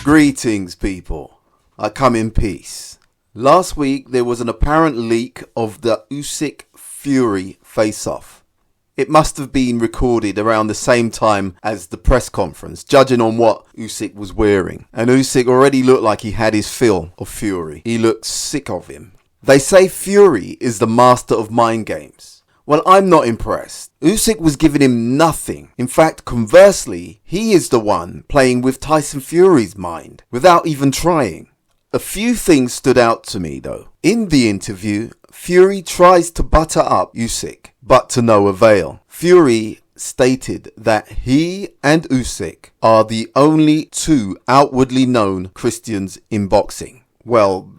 Greetings, people. I come in peace. Last week there was an apparent leak of the Usyk Fury face-off. It must have been recorded around the same time as the press conference, judging on what Usyk was wearing. And Usyk already looked like he had his fill of Fury. He looked sick of him. They say Fury is the master of mind games. Well, I'm not impressed. Usyk was giving him nothing. In fact, conversely, he is the one playing with Tyson Fury's mind without even trying. A few things stood out to me though. In the interview, Fury tries to butter up Usyk, but to no avail. Fury stated that he and Usyk are the only two outwardly known Christians in boxing. Well,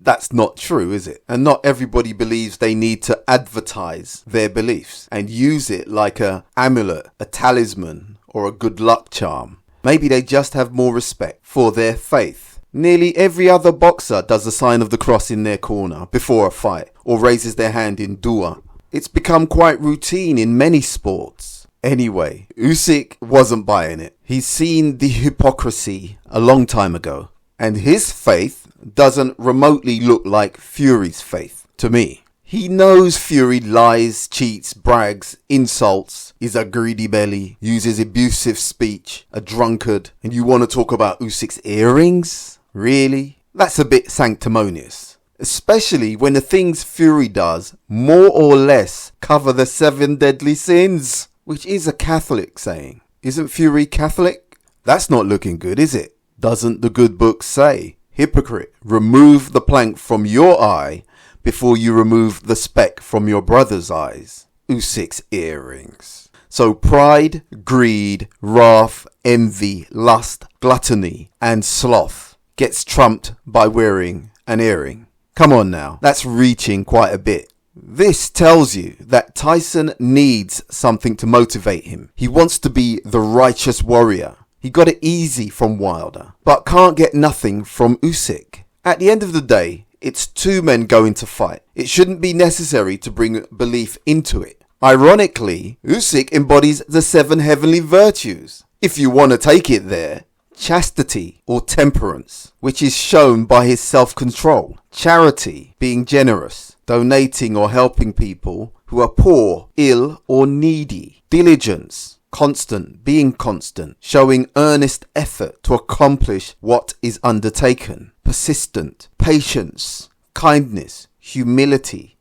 that's not true, is it? And not everybody believes they need to advertise their beliefs and use it like a amulet, a talisman, or a good luck charm. Maybe they just have more respect for their faith. Nearly every other boxer does the sign of the cross in their corner before a fight or raises their hand in dua. It's become quite routine in many sports. Anyway, Usyk wasn't buying it. He's seen the hypocrisy a long time ago. And his faith doesn't remotely look like Fury's faith to me. He knows Fury lies, cheats, brags, insults, is a greedy belly, uses abusive speech, a drunkard. And you want to talk about Usyk's earrings? Really? That's a bit sanctimonious. Especially when the things Fury does more or less cover the 7 deadly sins, which is a Catholic saying. Isn't Fury Catholic? That's not looking good, is it? Doesn't the good book say, hypocrite, remove the plank from your eye before you remove the speck from your brother's eyes? Usyk's earrings. So pride, greed, wrath, envy, lust, gluttony and sloth gets trumped by wearing an earring. Come on now, that's reaching quite a bit. This tells you that Tyson needs something to motivate him. He wants to be the righteous warrior. He got it easy from Wilder, but can't get nothing from Usyk. At the end of the day, it's two men going to fight. It shouldn't be necessary to bring belief into it. Ironically, Usyk embodies the 7 heavenly virtues. If you want to take it there, chastity or temperance, which is shown by his self-control. Charity, being generous, donating or helping people who are poor, ill or needy. Diligence, constant, being constant, showing earnest effort to accomplish what is undertaken. Persistent, patience, kindness, humility.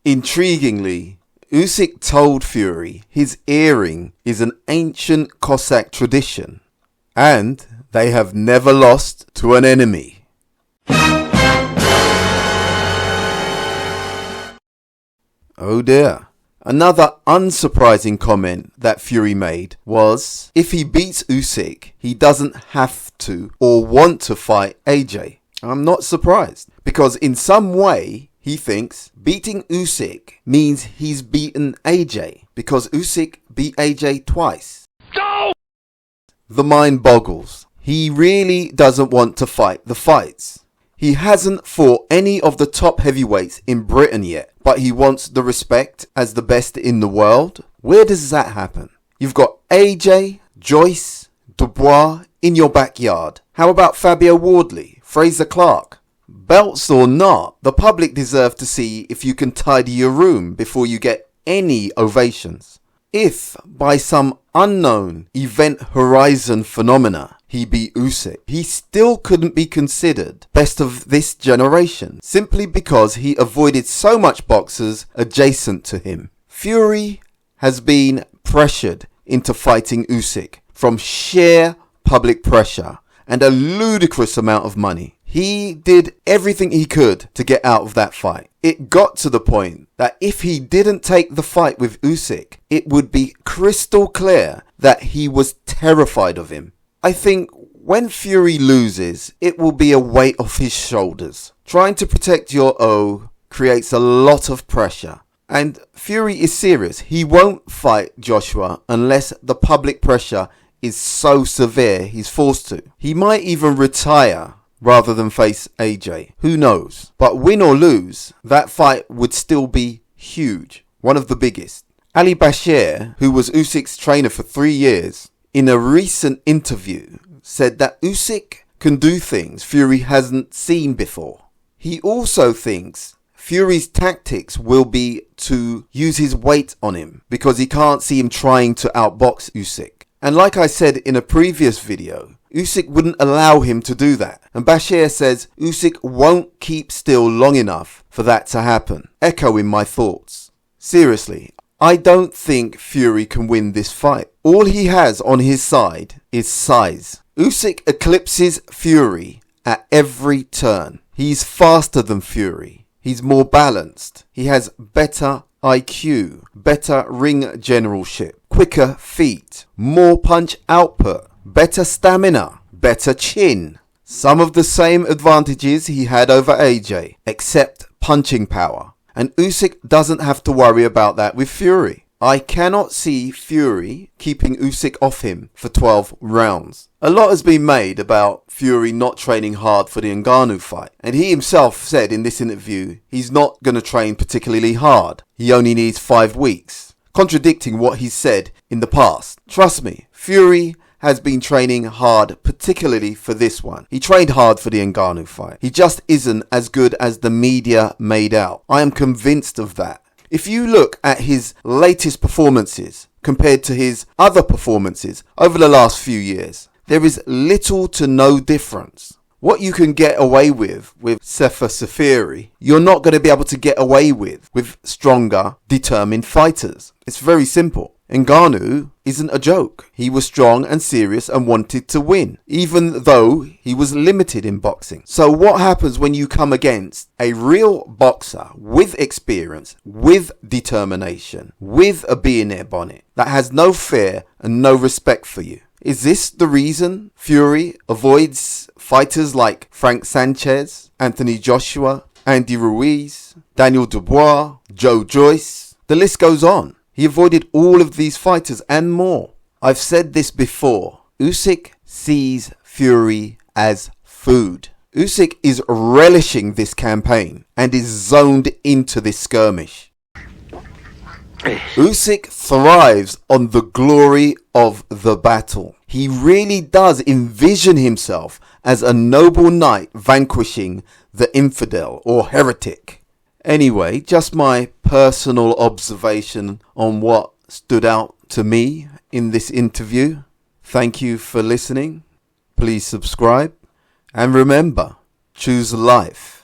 Intriguingly, Usyk told Fury his earring is an ancient Cossack tradition, and they have never lost to an enemy. Oh dear. Another unsurprising comment that Fury made was, if he beats Usyk, he doesn't have to or want to fight AJ. I'm not surprised, because in some way he thinks beating Usyk means he's beaten AJ, because Usyk beat AJ twice. No! The mind boggles. He really doesn't want to fight the fights. He hasn't fought any of the top heavyweights in Britain yet, but he wants the respect as the best in the world. Where does that happen? You've got AJ, Joyce, Dubois in your backyard. How about Fabio Wardley, Fraser Clark? Belts or not, the public deserve to see if you can tidy your room before you get any ovations. If, by some unknown event horizon phenomena, he beat Usyk, he still couldn't be considered best of this generation, simply because he avoided so much boxers adjacent to him. Fury has been pressured into fighting Usyk from sheer public pressure and a ludicrous amount of money. He did everything he could to get out of that fight. It got to the point that if he didn't take the fight with Usyk, it would be crystal clear that he was terrified of him. I think when Fury loses, it will be a weight off his shoulders. Trying to protect your O creates a lot of pressure. And Fury is serious. He won't fight Joshua unless the public pressure is so severe he's forced to. He might even retire rather than face AJ. Who knows? But win or lose, that fight would still be huge. One of the biggest. Ali Bashir, who was Usyk's trainer for 3 years, in a recent interview said that Usyk can do things Fury hasn't seen before. He also thinks Fury's tactics will be to use his weight on him because he can't see him trying to outbox Usyk. And like I said in a previous video, Usyk wouldn't allow him to do that. And Bashir says Usyk won't keep still long enough for that to happen. Echoing my thoughts. Seriously, I don't think Fury can win this fight. All he has on his side is size. Usyk eclipses Fury at every turn. He's faster than Fury. He's more balanced. He has better IQ, better ring generalship, quicker feet, more punch output, better stamina, better chin. Some of the same advantages he had over AJ, except punching power. And Usyk doesn't have to worry about that with Fury. I cannot see Fury keeping Usyk off him for 12 rounds. A lot has been made about Fury not training hard for the Ngannou fight. And he himself said in this interview he's not going to train particularly hard. He only needs 5 weeks. Contradicting what he's said in the past. Trust me, Fury has been training hard, particularly for this one. He trained hard for the Ngannou fight. He just isn't as good as the media made out. I am convinced of that. If you look at his latest performances compared to his other performances over the last few years, there is little to no difference. What you can get away with Sefer Seferi, you're not going to be able to get away with stronger, determined fighters. It's very simple. Ngannou isn't a joke. He was strong and serious and wanted to win, even though he was limited in boxing. So what happens when you come against a real boxer with experience, with determination, with a billionaire bonnet that has no fear and no respect for you? Is this the reason Fury avoids fighters like Frank Sanchez, Anthony Joshua, Andy Ruiz, Daniel Dubois, Joe Joyce? The list goes on. He avoided all of these fighters and more. I've said this before. Usyk sees Fury as food. Usyk is relishing this campaign and is zoned into this skirmish. Usyk thrives on the glory of the battle. He really does envision himself as a noble knight vanquishing the infidel or heretic. Anyway, just my personal observation on what stood out to me in this interview. Thank you for listening. Please subscribe. And remember, choose life.